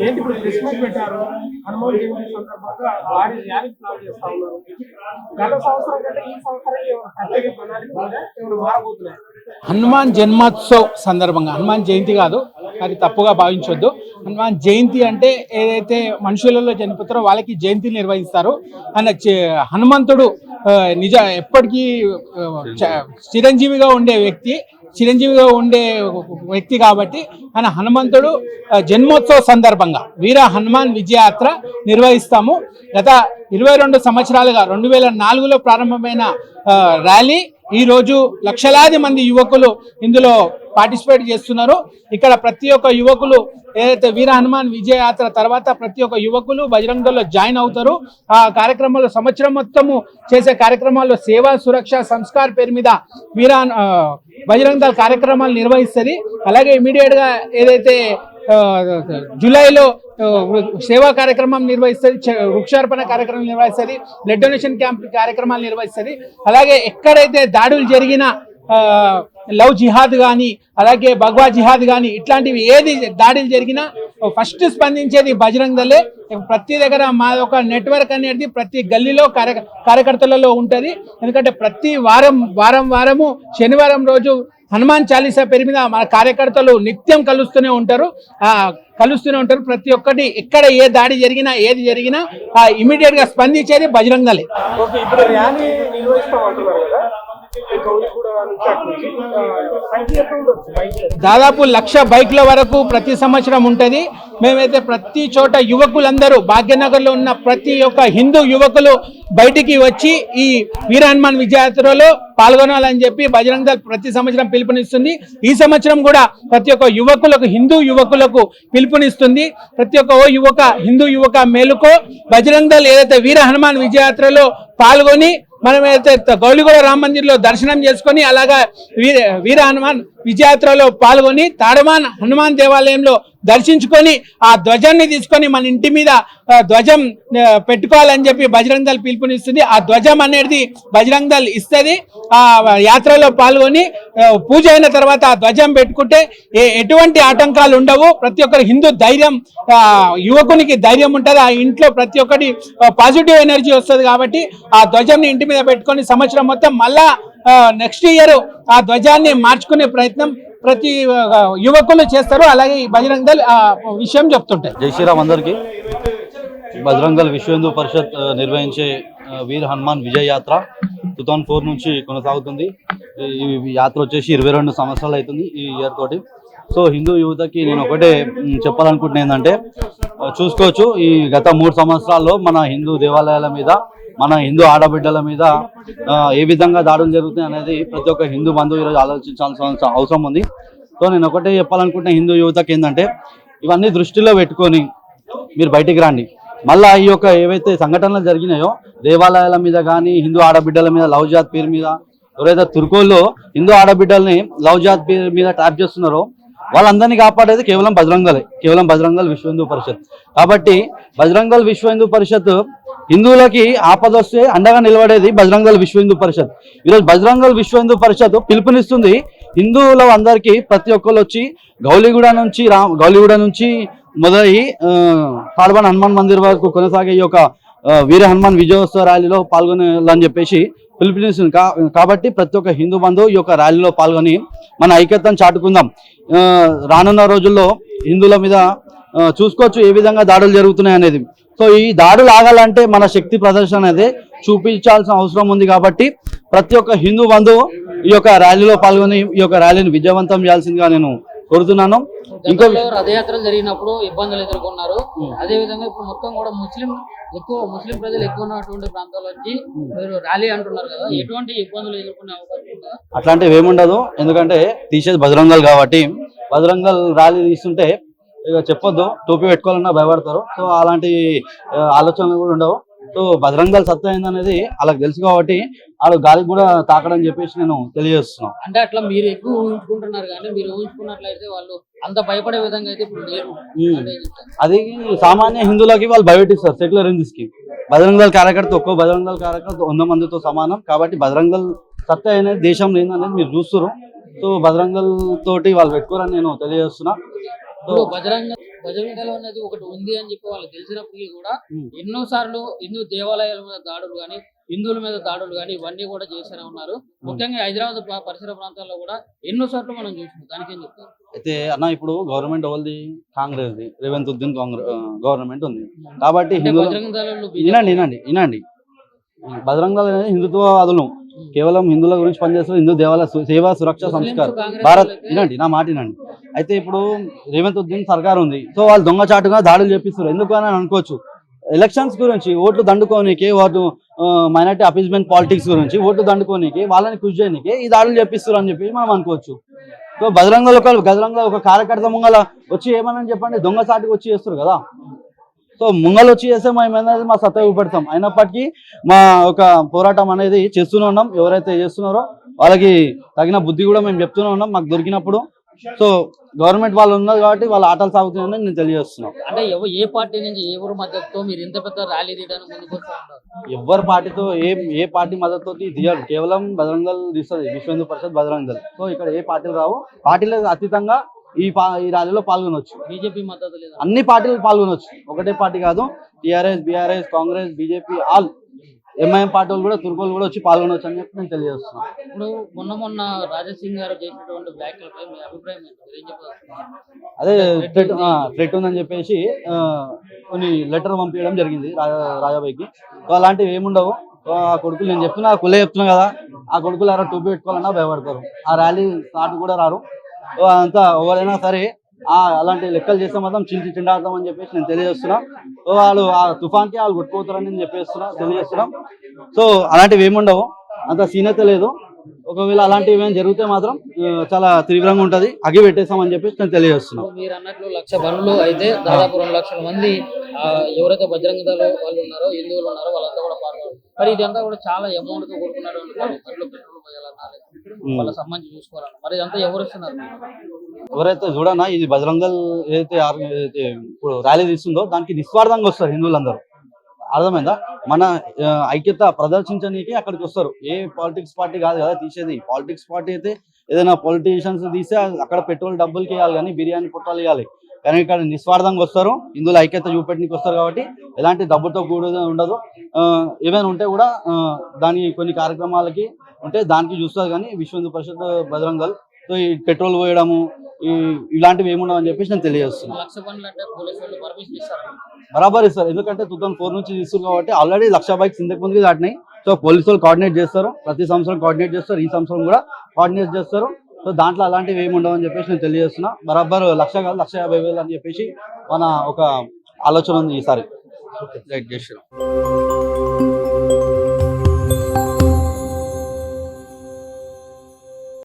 ఏంటి ఇప్పుడు press meet పెట్టారు, హనుమాన్ జయంతి సందర్భంగా భారీ ర్యాలీ ప్లాన్ చేస్తా ఉన్నారు. గత సంవత్సరం కంటే ఈ సంవత్సరం ప్రత్యేక ప్రణాళిక ఏమైనా మారబోతున్నాయి? హనుమాన్ జన్మోత్సవ్ సందర్భంగా, హనుమాన్ జయంతి కాదు, అది తప్పుగా భావించొద్దు. హనుమాన్ జయంతి అంటే ఏదైతే మనుషులలో జన్మిస్తారో వాళ్ళకి జయంతి నిర్వహిస్తారు. హనుమంతుడు ఎప్పటికీ చిరంజీవిగా ఉండే వ్యక్తి కాబట్టి ఆయన హనుమంతుడు జన్మోత్సవ సందర్భంగా వీర హనుమాన్ విజయయాత్ర నిర్వహిస్తాము. గత 22 సంవత్సరాలుగా 2004లో ప్రారంభమైన ర్యాలీ ఈరోజు లక్షలాది మంది యువకులు ఇందులో పార్టిసిపేట్ చేస్తున్నారు. ఇక్కడ ప్రతి ఒక్క యువకులు ఏదైతే వీర హనుమాన్ విజయయాత్ర తర్వాత ప్రతి ఒక్క యువకులు బజరంగ దళంలో జాయిన్ అవుతారు. ఆ కార్యక్రమంలో సంవత్సరం మొత్తము చేసే కార్యక్రమాల్లో సేవా సురక్ష సంస్కార్ పేరు మీద బజరంగ దళ కార్యక్రమాలు నిర్వహిస్తుంది. అలాగే ఇమీడియట్ గా ఏదైతే జూలైలో సేవా కార్యక్రమం నిర్వహిస్తుంది, వృక్షార్పణ కార్యక్రమం నిర్వహిస్తుంది, బ్లడ్ డొనేషన్ క్యాంప్ కార్యక్రమాలు నిర్వహిస్తుంది. అలాగే ఎక్కడైతే దాడులు జరిగిన లవ్ జిహాద్ కానీ అలాగే భగవా జిహాద్ కానీ ఇట్లాంటివి ఏది దాడులు జరిగినా ఫస్ట్ స్పందించేది బజరంగ దళే. ప్రతి దగ్గర మా యొక్క నెట్వర్క్ అనేది ప్రతి గల్లీలో కార్యకర్తలలో ఉంటుంది. ఎందుకంటే ప్రతి వారము శనివారం రోజు హనుమాన్ చాలీసా పేరు మీద మన కార్యకర్తలు నిత్యం కలుస్తూనే ఉంటారు. ప్రతి ఒక్కటి ఎక్కడ ఏ దాడి జరిగినా ఏది జరిగినా ఇమీడియట్ గా స్పందించేది బజరంగ దళే. ఇప్పుడు ర్యాలీ నిర్వహిస్తామంటున్నారు కదా, దాదాపు 1,00,000 బైక్ల వరకు ప్రతి సంవత్సరం ఉంటుంది. మేమైతే ప్రతి చోట యువకులందరూ భాగ్యనగర్లో ఉన్న ప్రతి ఒక్క హిందూ యువకులు బయటికి వచ్చి ఈ వీర హనుమాన్ విజయయాత్రలో పాల్గొనాలని చెప్పి బజరంగ దళ్ ప్రతి సంవత్సరం పిలుపునిస్తుంది. ఈ సంవత్సరం కూడా ప్రతి ఒక్క హిందూ యువకులకు పిలుపునిస్తుంది. ప్రతి ఒక్క హిందూ యువక మేలుకో, బజరంగ దళ్ ఏదైతే వీర హనుమాన్ విజయయాత్రలో పాల్గొని మనమైతే గౌలిగూడ రామ మందిర్లో దర్శనం చేసుకొని అలాగా వీర హనుమాన్ విజయయాత్రలో పాల్గొని తాడమాన్ హనుమాన్ దేవాలయంలో దర్శించుకొని ఆ ధ్వజాన్ని తీసుకొని మన ఇంటి మీద ధ్వజం పెట్టుకోవాలని చెప్పి బజరంగ దళ్ పిలుపునిస్తుంది. ఆ ధ్వజం అనేది బజరంగ దళ్ ఇస్తుంది. ఆ యాత్రలో పాల్గొని పూజ అయిన తర్వాత ఆ ధ్వజం పెట్టుకుంటే ఎటువంటి ఆటంకాలు ఉండవు. ప్రతి ఒక్కరి హిందూ ధైర్యం, యువకునికి ధైర్యం ఉంటుంది. ఆ ఇంట్లో ప్రతి ఒక్కటి పాజిటివ్ ఎనర్జీ వస్తుంది. కాబట్టి ఆ ధ్వజంని ఇంటి మీద పెట్టుకొని సంవత్సరం మొత్తం మళ్ళా నెక్స్ట్ ఇయర్ ఆ ధ్వజాన్ని మార్చుకునే ప్రయత్నం ప్రతి యువకులు చేస్తారు. అలాగే బజరంగ దళ్ విషయం చెప్తుంటారు. జై శ్రీరామ్ అందరికీ. బజరంగ దళ్ విశ్వ హిందూ పరిషత్ నిర్వహించే వీర హనుమాన్ విజయ యాత్ర 2004 నుంచి కొనసాగుతుంది. ఈ యాత్ర వచ్చేసి 22 సంవత్సరాలు అవుతుంది ఈ ఇయర్ తోటి. సో హిందూ యువతకి నేను ఒకటే చెప్పాలనుకుంటున్నా ఏంటంటే, చూసుకోవచ్చు ఈ గత 3 సంవత్సరాల్లో మన హిందూ దేవాలయాల మీద, మన హిందూ ఆడబిడ్డల మీద ఏ విధంగా దాడులు జరుగుతాయి అనేది ప్రతి ఒక్క హిందూ బంధువు ఈరోజు ఆలోచించాల్సిన అవసరం ఉంది. సో నేను ఒకటే చెప్పాలనుకుంటున్న హిందూ యువతకి ఏంటంటే, ఇవన్నీ దృష్టిలో పెట్టుకొని మీరు బయటికి రండి. మళ్ళీ ఈ యొక్క ఏవైతే సంఘటనలు జరిగినాయో దేవాలయాల మీద కానీ, హిందూ ఆడబిడ్డల మీద లవ్ జాత్ పేరు మీద ఎవరైతే తుర్కోల్లో హిందూ ఆడబిడ్డల్ని లవ్ జాత్ పేరు మీద ట్రాప్ చేస్తున్నారో వాళ్ళందరినీ కాపాడేది కేవలం బజరంగ దళ్ విశ్వ హిందూ పరిషత్. కాబట్టి బజరంగ దళ్ విశ్వ హిందూ పరిషత్ హిందువులకి ఆపద వస్తే అండగా నిలబడేది బజరంగ దళ్ విశ్వ హిందూ పరిషత్. ఈరోజు బజరంగ దళ్ విశ్వ హిందూ పరిషత్ పిలుపునిస్తుంది హిందువుల అందరికీ, ప్రతి ఒక్కరు వచ్చి గౌలిగూడ నుంచి మొదలై తాడబాన్ హనుమాన్ మందిర్ వరకు కొనసాగే ఈ యొక్క వీర హనుమాన్ విజయోత్సవ ర్యాలీలో పాల్గొనాలని చెప్పేసి పిలుపునిస్తుంది. కాబట్టి ప్రతి ఒక్క హిందూ బంధువు ఈ యొక్క ర్యాలీలో పాల్గొని మన ఐక్యతను చాటుకుందాం. రానున్న రోజుల్లో హిందువుల మీద చూసుకోవచ్చు ఏ విధంగా దాడులు జరుగుతున్నాయి అనేది. సో ఈ దాడులు ఆగాలంటే మన శక్తి ప్రదర్శన అనేది చూపించాల్సిన అవసరం ఉంది. కాబట్టి ప్రతి ఒక్క హిందూ బంధువు ఈ యొక్క ర్యాలీలో పాల్గొని ఈ యొక్క ర్యాలీని విజయవంతం చేయాల్సిందిగా నేను కోరుతున్నాను. ఇంకా రథయాత్రలు జరిగినప్పుడు ఇబ్బందులు ఎదుర్కొన్నారు. అదే విధంగా ఇప్పుడు మొత్తం కూడా ముస్లిం ప్రజలు ఎక్కువ ఉన్నటువంటి ప్రాంతాల నుంచి మీరు ర్యాలీ అంటున్నారు కదా, ఎటువంటి ఇబ్బందులు ఎదుర్కొనే అవకాశం ఉందా? అట్లాంటివి ఏముండదు. ఎందుకంటే తీసేది బజరంగ దళ్ కాబట్టి బజరంగ దళ్ ర్యాలీ తీస్తుంటే ఇక చెప్పొద్దు, టోపీ పెట్టుకోవాలన్నా భయపడతారు. సో అలాంటి ఆలోచనలు కూడా ఉండవు. సో బజరంగ దళ్ సత్తా ఏందనేది వాళ్ళకి తెలుసు కాబట్టి వాళ్ళు గాలికి కూడా తాకడని చెప్పేసి నేను తెలియజేస్తున్నాను. అంటే అట్లా మీరు ఎక్కువ ఊహించుకుంటున్నారు, కానీ మీరు ఊహించుకున్నట్లయితే వాళ్ళు అంత భయపడే విధంగా అయితే ఇప్పుడు లేరు. అది సామాన్య హిందువులకి వాళ్ళు భయపెట్టిస్తారు సెక్యులర్ హిందూస్ కి. బజరంగ దళ్ కార్యకర్త ఒక్కో బజరంగ దళ్ కార్యకర్త 100 మందితో సమానం. కాబట్టి బజరంగ దళ్ సత్తా అనేది దేశంలో ఏందనేది మీరు చూస్తున్నారు. సో బజరంగ దళ్ తోటి వాళ్ళు పెట్టుకోరని నేను తెలియజేస్తున్నా. బజరంగ బజరంగ దళం అనేది ఒకటి ఉంది అని చెప్పి వాళ్ళు తెలిసినప్పటికీ కూడా ఎన్నో సార్లు హిందూ దేవాలయాల మీద దాడులు కానీ హిందువుల మీద దాడులు కానీ ఇవన్నీ కూడా చేస్తూనే ఉన్నారు. ముఖ్యంగా హైదరాబాద్ పరిసర ప్రాంతాల్లో కూడా ఎన్నో సార్లు మనం చూసినాం. దానికి ఏం చెప్తారు? అయితే అన్న ఇప్పుడు గవర్నమెంట్ ఎవరిది? కాంగ్రెస్ ది, రేవంత్ ఉద్దీన్ గవర్నమెంట్ ఉంది కాబట్టి బజరంగ దళాలు వినండి బజరంగ దళం అనేది హిందుత్వవాదులు, కేవలం హిందువుల గురించి పనిచేస్తారు. హిందూ దేవాలయ సేవా సురక్ష సంస్కారం భారత్. నా మాట వినండి. అయితే ఇప్పుడు రేవంత్ ఉద్దీన్ సర్కార్ ఉంది, సో వాళ్ళు దొంగచాటుగా దాడులు చేపిస్తారు. ఎందుకు అని అనుకోవచ్చు. ఎలక్షన్స్ గురించి ఓట్లు దండుకోనికి, వాటి మైనార్టీ అపీజ్మెంట్ పాలిటిక్స్ గురించి ఓట్లు దండుకోనికి, వాళ్ళని కృషి చేయడానికి ఈ దాడులు చేపిస్తారు అని చెప్పి మనం అనుకోవచ్చు. సో గజరంగలో ఒక కార్యకర్త ముంగల వచ్చి ఏమని చెప్పండి, దొంగచాటుగా వచ్చి చేస్తారు కదా. సో ముంగలు వచ్చి చేస్తే మేము మా సత్తా చూపెడతాం. అయినప్పటికీ మా ఒక పోరాటం అనేది చేస్తూనే ఉన్నాం. ఎవరైతే చేస్తున్నారో వాళ్ళకి తగిన బుద్ధి కూడా మేము చెప్తూనే ఉన్నాం మాకు దొరికినప్పుడు. సో గవర్నమెంట్ వాళ్ళు ఉన్నారు కాబట్టి వాళ్ళ ఆటలు సాగుతున్నాయని నేను తెలియజేస్తున్నాం. అంటే ఏ పార్టీ నుంచి ఎవరి మద్దతుతో మీరు ఇంత పెద్ద ర్యాలీ తీయడానికి ముందుకు వస్తూ ఉంటారు? ఎవరి పార్టీతో ఏ పార్టీ మద్దతుతో తీయాలి, కేవలం బజరంగ దళ్ తీస్తుంది, విశ్వ హిందూ పరిషత్ బజరంగ దళ్. సో ఇక్కడ ఏ పార్టీలు రావు. పార్టీలకు అతీతంగా ఈ ర్యాలీలో పాల్గొనవచ్చు. బీజేపీ మద్దతు లేదు, అన్ని పార్టీలు పాల్గొనవచ్చు. ఒకటే పార్టీ కాదు, TRS, BRS, Congress, BJP, all MIM party వాళ్ళు కూడా, తుర్కోలు కూడా వచ్చి పాల్గొనవచ్చు అని చెప్పి నేను తెలియజేస్తున్నాను. ఇప్పుడు మొన్న రాజాసింగ్ గారు చేసినటువంటి వ్యాఖ్యలపై మీ అభిప్రాయం ఏం చెప్తారు? అదే థ్రెట్ ఉందని చెప్పేసి కొన్ని లెటర్ పంపించడం జరిగింది రాజాబాయికి. అలాంటివి ఏముండవు. ఆ కొడుకులు నేను చెప్తున్నా, చెప్తున్నా కదా, ఆ కొడుకులు ఎవరో టోపీ పెట్టుకోవాలన్నా భయపడతారు. ఆ ర్యాలీ స్టార్ట్ కూడా రారు. అంతా ఎవరైనా సరే అలాంటి లెక్కలు చేస్తే మాత్రం చిండాడతాం అని చెప్పేసి నేను తెలియజేస్తున్నా. సో వాళ్ళు ఆ తుఫాన్కి వాళ్ళు కొట్టుకోతారని నేను తెలియజేస్తున్నాం. సో అలాంటివి ఏముండవు, అంత సీనియత లేదు. ఒకవేళ అలాంటివి ఏమైనా జరిగితే మాత్రం చాలా తీవ్రంగా ఉంటది, అగి పెట్టేస్తామని చెప్పేసి నేను తెలియజేస్తున్నాను. మీరు అన్నట్లు 1,00,000 బండ్లు అయితే దాదాపు 2 లక్షల మంది ఎవరైతే బజరంగ దళం వాళ్ళు ఉన్నారో, హిందువులు ఉన్నారో వాళ్ళంతా కూడా పాల్గొన్నారు. మరి ఇదంతా కూడా చాలా అమౌంట్ తో కూడుకున్నటువంటి పెట్రోల్ పోయాలన్నారు, వాళ్ళ సంబంధించి చూసుకోవాలన్నారు. మరి ఇదంతా ఎవరు ఇస్తున్నారు? ఎవరైతే చూడనా, ఇది బజరంగ దళ్ ఏదైతే ఇప్పుడు ర్యాలీ తీస్తుందో దానికి నిస్వార్థంగా వస్తారు హిందువులందరూ. అర్థమైందా? మన ఐక్యత ప్రదర్శించడానికి అక్కడికి వస్తారు. ఏ పాలిటిక్స్ పార్టీ కాదు కదా తీసేది. పాలిటిక్స్ పార్టీ అయితే ఏదైనా పొలిటీషియన్స్ తీస్తే అక్కడ పెట్రోల్ డబ్బులకి ఇవ్వాలి, కానీ బిర్యానీ పొట్టాలు ఇవ్వాలి. కానీ ఇక్కడ నిస్వార్థంగా వస్తారు, హిందువుల ఐక్యత చూపెట్టడానికి వస్తారు. కాబట్టి ఎలాంటి డబ్బుతో కూడా ఉండదు. ఏమైనా ఉంటే కూడా దాని కొన్ని కార్యక్రమాలకి ఉంటే దానికి చూస్తారు. కానీ విశ్వ హిందూ పరిషత్ బజరంగ దళ్ సో ఈ పెట్రోల్ పోయడము ఇలాంటివి ఏముండవు అని చెప్పేసి నేను తెలియజేస్తున్నాను. బరాబర్ ఇస్తారు, ఎందుకంటే 2004 నుంచి తీసుకున్నారు కాబట్టి ఆల్రెడీ 1,00,000 బైక్స్ ఇంతకు ముందుకు దాటినాయి. సో పోలీసు వాళ్ళు కోఆర్డినేట్ చేస్తారు, ప్రతి సంవత్సరం కోఆర్డినేట్ చేస్తారు, ఈ సంవత్సరం కూడా కోఆర్డినేట్ చేస్తారు. సో దాంట్లో అలాంటివి ఏమి ఉండవు అని చెప్పేసి నేను తెలియజేస్తున్నా. బరాబర్ 1,00,000 కాదు 1,50,000 అని చెప్పేసి మన ఒక ఆలోచన ఉంది ఈసారి. రైట్ చేస్తున్నాం.